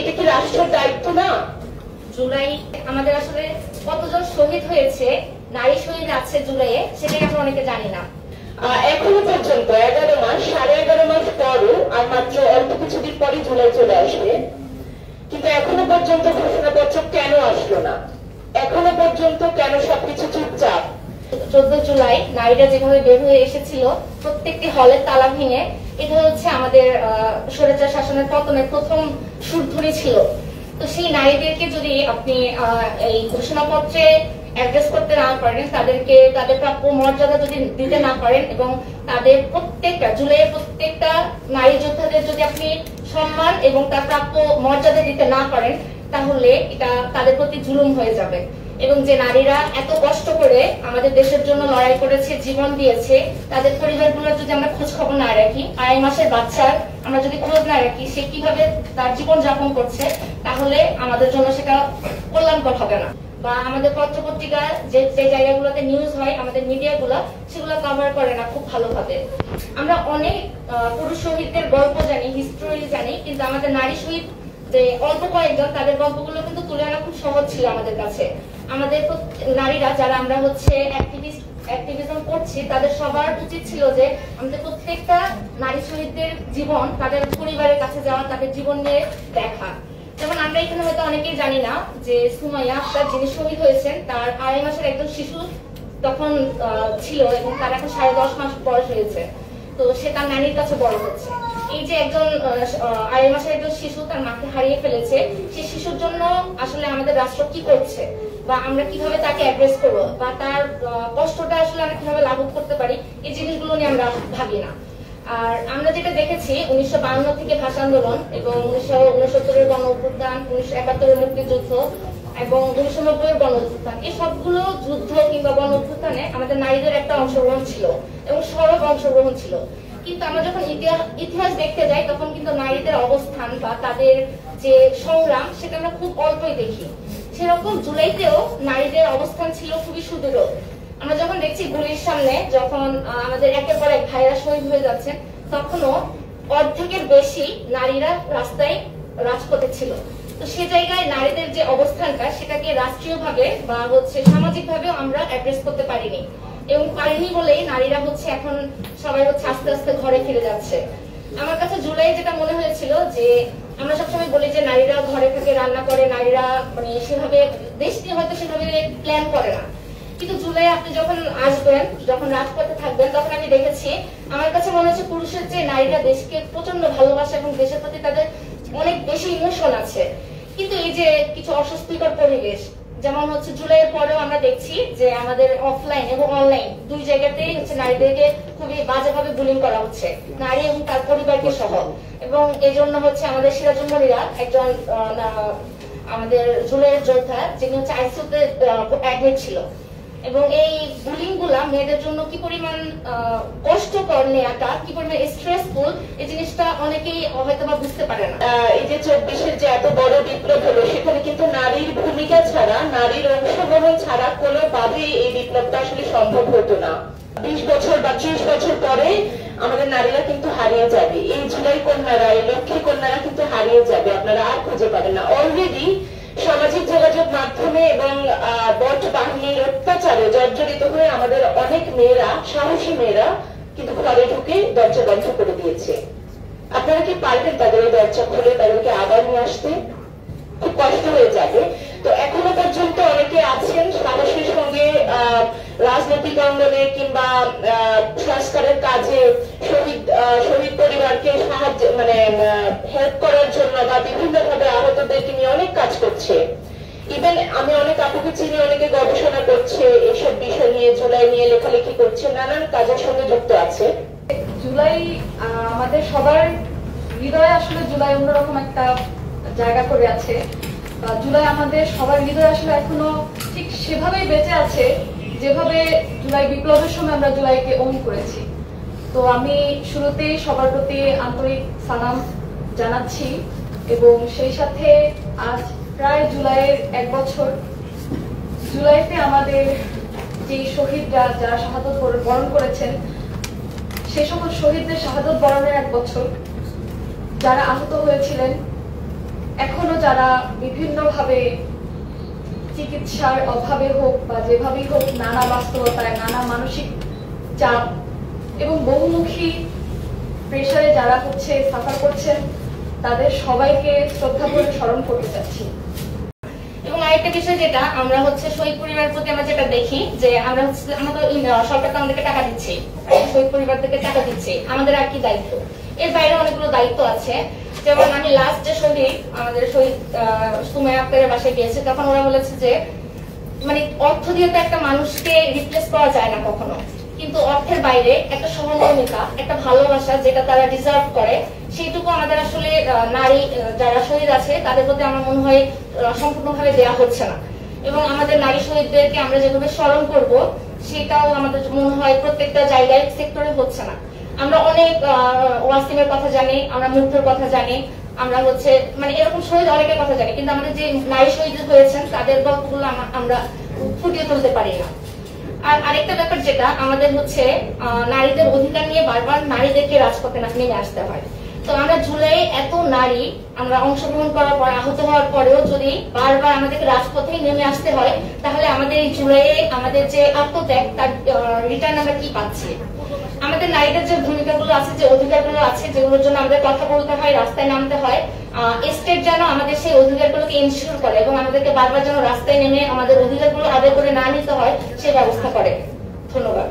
এটা কি রাষ্ট্রের দায়িত্ব না? জুলাই আমাদের আসলে কতজন শহীদ হয়েছে, নারী শহীদ আছে জুলাইয়ে, সেটাই আমরা অনেকে জানি না। এখনো পর্যন্ত 11 মাস, 11.5 মাস পরও আর মাত্র অল্প কিছুদিন পরই জুলাই চলে আসবে, কিন্তু এখনো পর্যন্ত ঘোষণাপত্র কেন আসলো না? এখনো পর্যন্ত কেন সবকিছু চুপচাপ? 14 জুলাই নারীরা যেভাবে বের হয়ে এসেছিল প্রত্যেকটি হলের তালা ভেঙে, এটা হচ্ছে আমাদের স্বৈরাচার শাসনের পতনের প্রথম সুরধুরি ছিল। তো সেই নারীদেরকে যদি আপনি এই ঘোষণাপত্রে অ্যাড্রেস করতে না পারেন, তাদেরকে তাদের প্রাপ্য মর্যাদা যদি দিতে না পারেন, এবং তাদের প্রত্যেকটা জুলাইয়ের প্রত্যেকটা নারী যোদ্ধাদের যদি আপনি সম্মান এবং তার প্রাপ্য মর্যাদা দিতে না পারেন, তাহলে এটা তাদের প্রতি জুলুম হয়ে যাবে। এবং যে নারীরা এত কষ্ট করে আমাদের দেশের জন্য লড়াই করেছে, জীবন দিয়েছে, তাদের পরিবারগুলোর যদি আমরা খোঁজ খবর না রাখি, 2.5 মাসের বাচ্চার আমরা যদি খোঁজ না রাখি সে কিভাবে তার জীবন যাপন করছে, তাহলে আমাদের জন্য সেটা কল্যাণকর হবে না। বা আমাদের পত্রপত্রিকা যে জায়গাগুলোতে নিউজ হয়, আমাদের মিডিয়াগুলো সেগুলো কভার করে না খুব ভালোভাবে। আমরা অনেক পুরুষ শহীদদের গল্প জানি, হিস্ট্রি জানি, কিন্তু আমাদের নারী শহীদ যে অল্প কয়েকজন, তাদের গল্পগুলো কিন্তু তুলে আনা খুব সহজ ছিল আমাদের কাছে। আমাদের নারীরা যারা আমরা হচ্ছে অ্যাক্টিভিজম করছি, তাদের সবার উচিত ছিল যে আমাদের প্রত্যেকটা নারী শহীদদের জীবন, তাদের পরিবারের কাছে যাওয়া, তাদের জীবন নিয়ে দেখা। যেমন আমরা এখানে হয়তো অনেকেই জানি না যে সুমাইয়া আক্তার যিনি শহীদ হয়েছেন, তার 2.5 মাসের একজন শিশু তখন ছিল, এবং তার এখন 10.5 মাস বয়স হয়েছে। তো সে তার নানির কাছে বড় হচ্ছে। এই যে একজন 2.5 মাসের একজন শিশু তার মাকে হারিয়ে ফেলেছে, সেই শিশুর জন্য আসলে আমাদের রাষ্ট্র কি করছে, বা আমরা কিভাবে তাকে অ্যাড্রেস করবো, বা তার কষ্টটা আসলে আমরা কিভাবে লাঘব করতে পারি, এই জিনিসগুলো নিয়ে আমরা ভাবি না। আর আমরা যেটা দেখেছি 1952 থেকে ভাষা আন্দোলন, এবং 1969-এর গণ অভ্যুত্থান, 1971-এর মুক্তিযুদ্ধ, এবং 1990-এর গণ অভ্যুত্থান, এই সবগুলো যুদ্ধ কিংবা গণ অভ্যুত্থানে আমাদের নারীদের একটা অংশগ্রহণ ছিল এবং সরব অংশগ্রহণ ছিল। কিন্তু আমরা যখন ইতিহাস দেখতে যাই, তখন কিন্তু নারীদের অবস্থান বা তাদের যে সংগ্রাম, সেটা আমরা খুব অল্পই দেখি। সেরকম জুলাইতেও নারীদের অবস্থান ছিল খুবই সুদৃঢ়। আমরা যখন দেখছি গুলির সামনে যখন আমাদের একের পর এক ভাইরা শহীদ হয়ে যাচ্ছেন, তখনও অর্ধেকের বেশি নারীরা রাস্তায় রাজপথে ছিল। তো সে জায়গায় নারীদের যে অবস্থানটা, সেটাকে রাষ্ট্রীয়ভাবে বা হচ্ছে সামাজিকভাবেও আমরা অ্যাড্রেস করতে পারিনি, এবং পারিনি বলেই নারীরা হচ্ছে এখন সবাই হচ্ছে আস্তে আস্তে ঘরে ফিরে যাচ্ছে। আমার কাছে জুলাই যেটা মনে হয়েছিল যে আমরা সবসময় বলি যে নারীরা ঘরে থেকে রান্না করে, নারীরা মানে সেভাবে দেশটি হয়তো সেভাবে প্ল্যান করে না, কিন্তু জুলাই আপনি যখন আসবেন, যখন রাজপথে থাকবেন, তখন আমি দেখেছি আমার কাছে মনে হচ্ছে পুরুষের চেয়ে নারীরা দেশকে প্রচন্ড ভালোবাসে এবং দেশের প্রতি তাদের অনেক বেশি ইমোশন আছে। কিন্তু এই যে কিছু অস্বস্তিকর পরিবেশ, যেমন হচ্ছে জুলাইয়ের পরেও আমরা দেখছি যে আমাদের অফলাইন এবং অনলাইন দুই জায়গাতেই হচ্ছে নারীদেরকে খুবই বাজেভাবে বুলিং করা হচ্ছে, নারী এবং তার পরিবারকে সহ। এবং এই জন্য হচ্ছে আমাদের সিরাজুল মনিরা একজন আমাদের জুলাইয়ের যোদ্ধা, যিনি হচ্ছে আইসিইউতে অ্যাডমিট ছিল, এবং এই বুলিং গুলা মেয়েদের জন্য কি পরিমাণ কষ্টকর, নেওয়াটা কি পরিমাণ স্ট্রেসফুল, এই জিনিসটা অনেকেই হয়তো বা বুঝতে পারে না। এই যে 24-এর যে এত বড় বিপ্লব হলো, সেখানে কিন্তু নারীর ভূমিকা ছাড়া, নারীর অংশগ্রহণ ছাড়া কোনোভাবেই এই বিপ্লবটা আসলে সম্ভব হতো না। 20 বছর বা 30 বছর পরে আমাদের নারীরা কিন্তু হারিয়ে যাবে। এই জুলাই কন্যারা, এই লক্ষ্মী কন্যারা কিন্তু হারিয়ে যাবে, আপনারা আর খুঁজে পাবেন না। অলরেডি সামাজিক যোগাযোগ মাধ্যমে এবং বট বাহিনীর অত্যাচারে জর্জরিত হয়ে আমাদের অনেক মেয়েরা, সাহসী মেয়েরা কিন্তু ঘরে ঢুকে দরজা বন্ধ করে দিয়েছে। আপনারা কি পারবেন তাদের এই দরজা খুলে তাদেরকে আবার নিয়ে আসতে? খুব কষ্ট হয়ে যাবে। তো এখনো পর্যন্ত অনেকে আছেন সাহসের সঙ্গে রাজনৈতিক অঙ্গনে কিংবা সংস্কারের কাজে শহীদ পরিবারকে সাহায্য মানে হেল্প করার জন্য বা বিভিন্ন ভাবে আহতদেরকে নিয়ে অনেক কাজ করছে। ইভেন আমি অনেক আপুকে চিনি, অনেকে গবেষণা করছে এইসব বিষয় নিয়ে, জুলাই নিয়ে লেখালেখি করছে, নানান কাজের সঙ্গে যুক্ত আছে। জুলাই আমাদের সবার হৃদয়ে আসলে জুলাই অন্যরকম একটা জায়গা করে আছে। জুলাই আমাদের সবার হৃদয়ে আসলে এখনো ঠিক সেভাবেই বেঁচে আছে যেভাবে জুলাই বিপ্লবের সময় আমরা জুলাইকে ওন করেছি। তো আমি শুরুতেই সবার প্রতি আন্তরিক সালাম জানাচ্ছি, এবং সেই সাথে আজ প্রায় জুলাইয়ের 1 বছর। জুলাইতে আমাদের যে শহীদরা যারা শাহাদত বরণ করেছেন, সেই সকল শহীদদের শাহাদত বরণের 1 বছর। যারা আহত হয়েছিলেন এখনো যারা বিভিন্নভাবে চিকিৎসার অভাবে হোক বা যেভাবেই হোক নানা বাস্তবতায় নানা মানসিক চাপ এবং বহুমুখী প্রেসারে যারা সাফার করছেন তাদের সবাইকে শ্রদ্ধা করে স্মরণ করতে চাচ্ছি। এবং আরেকটা বিষয় যেটা আমরা শহীদ পরিবারের প্রতি আমরা যেটা দেখি যে আমরা আমাদের সরকার তো আমাদেরকে টাকা দিচ্ছে, শহীদ পরিবারদেরকে টাকা দিচ্ছে, আমাদের আর কি দায়িত্ব? এর বাইরে অনেকগুলো দায়িত্ব আছে। যেমন আমি লাস্ট যে আমাদের শহীদ সুমাইয়া আক্তারের বাসায় গিয়েছি, তখন ওরা বলেছে যে মানে অর্থ দিয়ে তো একটা মানুষকে রিপ্লেস করা যায় না কখনো, কিন্তু অর্থের বাইরে একটা সহমর্মিতা, একটা ভালোবাসা যেটা তারা ডিজার্ভ করে, সেইটুকু আমাদের আসলে নারী যারা শহীদ আছে তাদের প্রতি আমার মনে হয় সম্পূর্ণভাবে দেওয়া হচ্ছে না। এবং আমাদের নারী শহীদদেরকে আমরা যেভাবে স্মরণ করব সেটাও আমাদের মনে হয় প্রত্যেকটা জায়গায় সেক্টরে হচ্ছে না। আমরা অনেক ওয়াসিমের কথা জানি, আমরা মুগ্ধর কথা জানি, আমরা মানে এরকম শহীদ অনেকের কথা জানি, কিন্তু আমাদের যে নারী শহীদ হয়েছেন তাদের গল্পগুলো আমরা ফুটিয়ে তুলতে পারি না। আর আরেকটা ব্যাপার যেটা আমাদের নারীদের অধিকার নিয়ে বারবার নারীদেরকে রাজপথে নেমে আসতে হয়। তো আমরা জুলাই এত নারী আমরা অংশগ্রহণ করার পর আহত হওয়ার পরেও যদি বারবার আমাদেরকে রাজপথে নেমে আসতে হয়, তাহলে আমাদের এই জুলাইয়ে আমাদের যে আত্মত্যাগ তার রিটার্ন আমরা কি পাচ্ছি? আমাদের নারীদের যে ভূমিকাগুলো আছে, যে অধিকারগুলো আছে, যেগুলোর জন্য আমাদের কথা বলতে হয়, রাস্তায় নামতে হয়, স্টেট যেন আমাদের সেই অধিকারগুলোকে ইনশিওর করে এবং আমাদেরকে বারবার যেন রাস্তায় নেমে আমাদের অধিকারগুলো আদায় করে না নিতে হয় সে ব্যবস্থা করে। ধন্যবাদ।